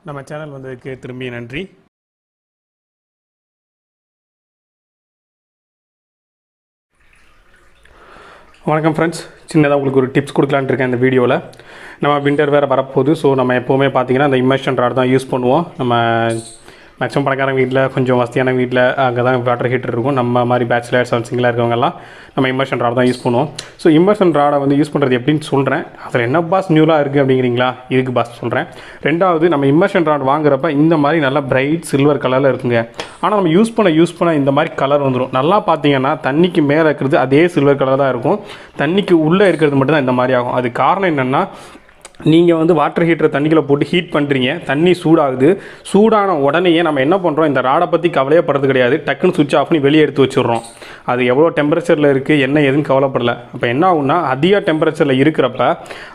நம்ம சேனல் வந்ததுக்கு திரும்பி நன்றி. வணக்கம் ஃப்ரெண்ட்ஸ். சின்னதாக உங்களுக்கு ஒரு டிப்ஸ் கொடுக்கலான்னு இருக்கேன் இந்த வீடியோவில். நம்ம வின்டர் வேறு வரப்போகுது. ஸோ நம்ம எப்போவுமே பார்த்திங்கன்னா இந்த இம்மர்ஷன் ராட் தான் யூஸ் பண்ணுவோம். நம்ம மேக்ஸிமம் பணக்காரங்க வீட்டில், கொஞ்சம் வசதியான வீட்டில் அங்கே தான் வாட்டர் ஹீட்டர் இருக்கும். நம்ம மாதிரி பேச்சுலர்ஸ் சிங்கிளாக இருக்கவங்கெல்லாம் நம்ம இம்மர்ஷன் ராட் தான் யூஸ் பண்ணுவோம். ஸோ இம்மர்ஷன் ராடை வந்து யூஸ் பண்ணுறது எப்படின்னு சொல்கிறேன். அதில் என்ன பாஸ் நியூலாக இருக்குது அப்படிங்கிறீங்களா? இதுக்கு பாஸ் சொல்கிறேன். ரெண்டாவது, நம்ம இம்மர்ஷன் ராட் வாங்குறப்ப இந்த மாதிரி நல்லா பிரைட் சில்வர் கலரில் இருக்குங்க. ஆனால் நம்ம யூஸ் பண்ண இந்த மாதிரி கலர் வந்துடும். நல்லா பார்த்தீங்கன்னா தண்ணிக்கு மேலே இருக்கிறது அதே சில்வர் கலர் தான் இருக்கும். தண்ணிக்கு உள்ளே இருக்கிறது மட்டும் தான் இந்த மாதிரி ஆகும். அது காரணம் என்னென்னா, நீங்கள் வந்து வாட்டர் ஹீட்டரை தண்ணிக்குள்ளே போட்டு ஹீட் பண்ணுறீங்க, தண்ணி சூடாகுது. சூடான உடனேயே நம்ம என்ன பண்ணுறோம், இந்த ராடை பற்றி கவலையப்படுறது கிடையாது. டக்குன்னு சுவிட்ச் ஆஃப் பண்ணி வெளியே எடுத்து வச்சுடுறோம். அது எவ்வளோ டெம்பரேச்சரில் இருக்குது என்ன எதுன்னு கவலைப்படலை. அப்போ என்ன ஆகுனா, அதிக டெம்பரேச்சரில் இருக்கிறப்ப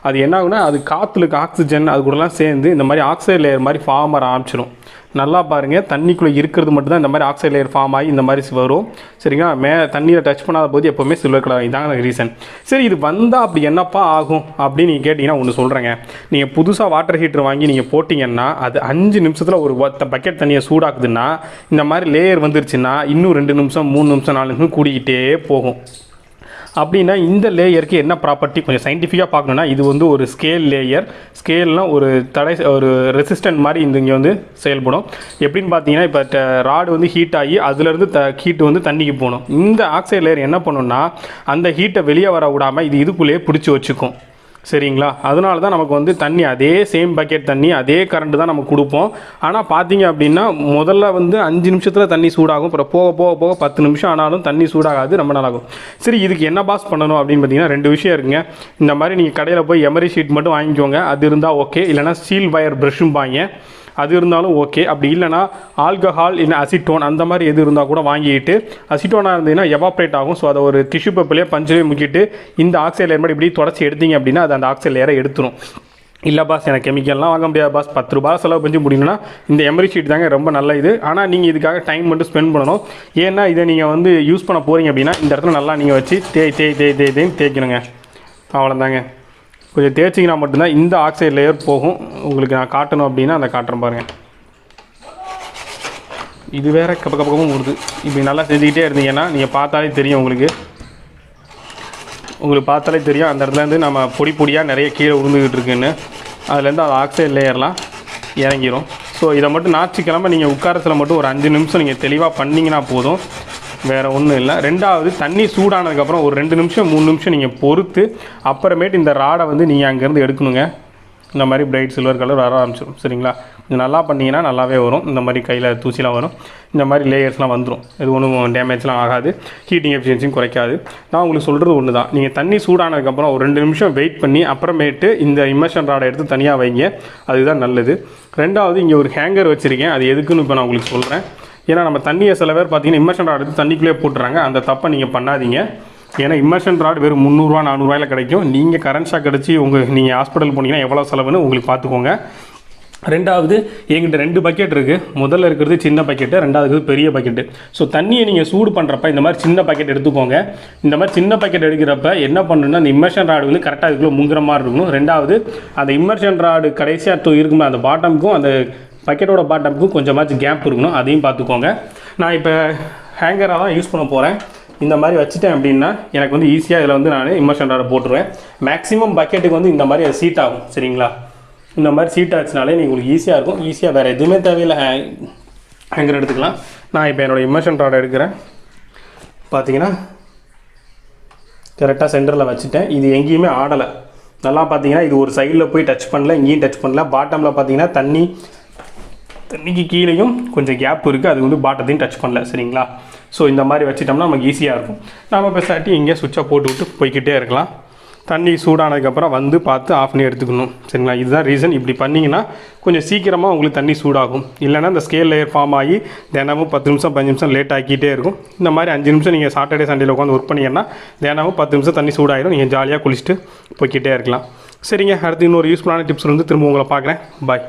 அது என்ன ஆகுனா, அது காற்றுக்கு ஆக்சிஜன் அது கூடலாம் சேர்ந்து இந்த மாதிரி ஆக்சைடு லேயர் மாதிரி ஃபார்ம் ஆக ஆரம்பிச்சிடும். நல்லா பாருங்கள், தண்ணிக்குள்ளே இருக்கிறது மட்டும்தான் இந்த மாதிரி ஆக்சைடு லேயர் ஃபார்ம் ஆகி இந்த மாதிரி வரும். சரிங்களா? தண்ணியில் டச் பண்ணாத போது எப்போவுமே சில்வர் கலர். இதாங்க ரீசன். சரி, இது வந்தால் அப்படி என்னப்பா ஆகும் அப்படின்னு நீங்கள் கேட்டிங்கன்னா ஒன்று சொல்கிறேங்க. நீங்கள் புதுசாக வாட்டர் ஹீட்டர் வாங்கி நீங்கள் போட்டிங்கன்னா அது 5 நிமிஷத்தில் ஒரு பக்கெட் தண்ணியை சூடாக்குதுன்னா, இந்த மாதிரி லேயர் வந்துருச்சுன்னா இன்னும் 2 நிமிஷம் 3 நிமிஷம் 4 நிமிஷம் கூடிக்கிட்டே போகும். அப்படின்னா இந்த லேயருக்கு என்ன ப்ராப்பர்ட்டி கொஞ்சம் சயின்டிஃபிக்காக பார்க்கணுன்னா, இது வந்து ஒரு ஸ்கேல் லேயர். ஸ்கேல்னால் ஒரு ரெசிஸ்டன்ட் மாதிரி இங்கே வந்து செயல்படும். எப்படின்னு பார்த்தீங்கன்னா, இப்போ ராடு வந்து ஹீட் ஆகி அதுலேருந்து ஹீட்டு வந்து தண்ணிக்கு போகணும். இந்த ஆக்சைடு லேயர் என்ன பண்ணுன்னா, அந்த ஹீட்டை வெளியே வர விடாமல் இது இதுக்குள்ளேயே பிடிச்சி வச்சுக்கும். சரிங்களா? அதனால தான் நமக்கு வந்து தண்ணி அதே சேம் பக்கெட் தண்ணி அதே கரண்ட்டு தான் நம்ம கொடுப்போம். ஆனால் பார்த்தீங்க அப்படின்னா, முதல்ல வந்து 5 நிமிஷத்தில் தண்ணி சூடாகும். அப்புறம் போக போக போக 10 நிமிஷம் ஆனாலும் தண்ணி சூடாகாது, ரொம்ப நாளாகும். சரி, இதுக்கு என்ன பாஸ் பண்ணணும் அப்படின்னு பார்த்தீங்கன்னா 2 விஷயம் இருக்குங்க. இந்த மாதிரி நீங்கள் கடையில் போய் எமரி ஷீட் மட்டும் வாங்கிக்கோங்க, அது இருந்தால் ஓகே. இல்லைனா ஸ்டீல் வயர் ப்ரஷ்ஷும் வாங்க, அது இருந்தாலும் ஓகே. அப்படி இல்லைனா ஆல்கஹால் இல்லை அசிட்டோன் அந்த மாதிரி எது இருந்தால் கூட வாங்கிட்டு, அசிட்டோனாக இருந்ததுன்னா எவாப்ரேட் ஆகும். ஸோ அதை ஒரு டிஷ்யூ பேப்பர்லேயே பஞ்சவே முக்கிட்டு இந்த ஆக்சைடு லேயர் மாதிரி இப்படி தொடச்சி எடுத்தீங்க அப்படின்னா அது அந்த ஆக்சைடு லேயரை எடுத்துரும். இல்லை பாஸ், எனக்கு கெமிக்கல்லாம் வாங்க முடியாது பாஸ், 10 ரூபா செலவு பண்ணி முடியணும்னா இந்த எமரி ஷீட் தாங்க ரொம்ப நல்ல இது. ஆனால் நீங்கள் இதுக்காக டைம் மட்டும் ஸ்பெண்ட் பண்ணணும். ஏன்னா இதை நீங்கள் வந்து யூஸ் பண்ண போகிறீங்க அப்படின்னா இந்த இடத்துல நல்லா நீங்கள் வச்சு தேய்ன்னு தேய்க்கணுங்க. அவ்வளோதாங்க. கொஞ்சம் தேய்ச்சிங்கன்னா மட்டும்தான் இந்த ஆக்சைடு லேயர் போகும். உங்களுக்கு நான் காட்டணும் அப்படின்னா அந்த காட்டுறேன் பாருங்கள். இது வேறு கப்பக்கமும் வருது. இப்படி நல்லா செஞ்சுக்கிட்டே இருந்தீங்கன்னா நீங்கள் பார்த்தாலே தெரியும். உங்களுக்கு பார்த்தாலே தெரியும் அந்த இடத்துலேருந்து நம்ம பொடியாக நிறைய கீழே உருந்துக்கிட்டு இருக்குன்னு. அதுலேருந்து அது ஆக்சைடு லேயர்லாம் இறங்கிடும். ஸோ இதை மட்டும் ஞாயிற்றுக்கிழமை நீங்கள் உட்காரத்தில் மட்டும் ஒரு 5 நிமிஷம் நீங்கள் தெளிவாக பண்ணிங்கன்னா போதும், வேறு ஒன்றும் இல்லை. ரெண்டாவது, தண்ணி சூடானதுக்கப்புறம் ஒரு 2 நிமிஷம் 3 நிமிஷம் நீங்கள் பொறுத்து அப்புறமேட்டு இந்த ராடை வந்து நீங்கள் அங்கேருந்து எடுக்கணுங்க. இந்த மாதிரி பிரைட் சில்வர் கலர் வர ஆரம்பிச்சிடும். சரிங்களா? இது நல்லா பண்ணிங்கன்னா நல்லாவே வரும். இந்த மாதிரி கையில் தூசிலாம் வரும், இந்த மாதிரி லேயர்ஸ்லாம் வந்துடும். இது ஒன்றும் டேமேஜ்லாம் ஆகாது, ஹீட்டிங் எஃபிஷியன்சியும் குறைக்காது. நான் உங்களுக்கு சொல்கிறது ஒன்று தான். நீங்கள் தண்ணி சூடானதுக்கப்புறம் ஒரு 2 நிமிஷம் வெயிட் பண்ணி அப்புறமேட்டு இந்த இம்மர்ஷன் ராடை எடுத்து தனியாக வைங்க, அதுதான் நல்லது. ரெண்டாவது, இங்கே ஒரு ஹேங்கர் வச்சுருக்கேன். அது எதுக்குன்னு இப்போ நான் உங்களுக்கு சொல்கிறேன். ஏன்னா நம்ம தண்ணியை சில பேர் பார்த்தீங்கன்னா இம்மர்ஷன் ராட் எடுத்து தண்ணிக்குள்ளே போட்டுறாங்க. அந்த தப்பை நீங்கள் பண்ணாதீங்க. ஏன்னா இம்மர்ஷன் ராட் வெறும் 300 400 கிடைக்கும். நீங்கள் கரண்ட் ஷாக் அடித்து நீங்கள் ஹாஸ்பிட்டல் போனீங்கன்னா எவ்வளோ செலவுன்னு உங்களுக்கு பார்த்துக்கோங்க. ரெண்டாவது, எங்கிட்ட 2 பக்கெட் இருக்குது. முதல்ல இருக்கிறது சின்ன பக்கெட்டு, ரெண்டாவது பெரிய பக்கெட்டு. ஸோ தண்ணியை நீங்கள் சூடு பண்ணுறப்ப இந்த மாதிரி சின்ன பக்கெட் எடுத்துக்கோங்க. இந்த மாதிரி சின்ன பக்கெட் எடுக்கிறப்ப என்ன பண்ணணும்னா, அந்த இம்மர்ஷன் ராடு வந்து கரெக்டாக இதுக்குள்ளே முங்குற மாதிரி இருக்கணும். ரெண்டாவது, அந்த இம்மர்ஷன் ராடு கடைசியாக இருக்கும்போது அந்த பாட்டமுக்கும் அந்த பக்கெட்டோட பாட்டமுக்கும் கொஞ்சமாச்சும் கேப் இருக்கணும், அதையும் பார்த்துக்கோங்க. நான் இப்போ ஹேங்கராக தான் யூஸ் பண்ண போகிறேன். இந்த மாதிரி வச்சுட்டேன் அப்படின்னா எனக்கு வந்து ஈஸியாக இதில் வந்து நான் இம்மர்ஷன் ராடை போட்டுருவேன். மேக்ஸிமம் பக்கெட்டுக்கு வந்து இந்த மாதிரி அது சீட் ஆகும். சரிங்களா? இந்த மாதிரி சீட் ஆச்சுனாலே நீங்கள் உங்களுக்கு ஈஸியாக இருக்கும். ஈஸியாக வேறு எதுவுமே தேவையில்லை, ஹேங்கர் எடுத்துக்கலாம். நான் இப்போ என்னோடய இம்மர்ஷன் ராடை எடுக்கிறேன். பார்த்தீங்கன்னா கரெக்டாக சென்டரில் வச்சுட்டேன். இது எங்கேயுமே ஆடலை. நல்லா பார்த்தீங்கன்னா இது ஒரு சைடில் போய் டச் பண்ணல, இங்கேயும் டச் பண்ணல. பாட்டமில் பார்த்தீங்கன்னா தண்ணிக்கு கீழேயும் கொஞ்சம் கேப் இருக்குது, அது வந்து பாட்டத்தையும் டச் பண்ணல. சரிங்களா? ஸோ இந்த மாதிரி வச்சிட்டோம்னா நமக்கு ஈஸியாக இருக்கும். நம்ம பெசாட்டி இங்கே சுவிட்சை போட்டு விட்டு போய்கிட்டே இருக்கலாம். தண்ணி சூடானதுக்கப்புறம் வந்து பார்த்து ஆஃப் பண்ணி எடுத்துக்கணும். சரிங்களா? இதுதான் ரீசன். இப்படி பண்ணிங்கன்னா கொஞ்சம் சீக்கிரமாக உங்களுக்கு தண்ணி சூடாகும். இல்லைனா இந்த ஸ்கேல் லேயர் ஃபார்ம் ஆகி தினமும் 10 நிமிஷம் 5 நிமிஷம் லேட் ஆக்கிட்டே இருக்கும். இந்த மாதிரி 5 நிமிஷம் நீங்கள் சாட்டர்டே சண்டேல உட்காந்து ஒர்க் பண்ணிங்கன்னா தினமும் 10 நிமிஷம் தண்ணி சூடாகிடும். நீங்கள் ஜாலியாக குளிச்சுட்டு போய்கிட்டே இருக்கலாம். சரிங்க, அடுத்து இன்னொரு யூஸ்ஃபுல்லான டிப்ஸ் வந்து திரும்ப உங்களை பார்க்குறேன். பாய்.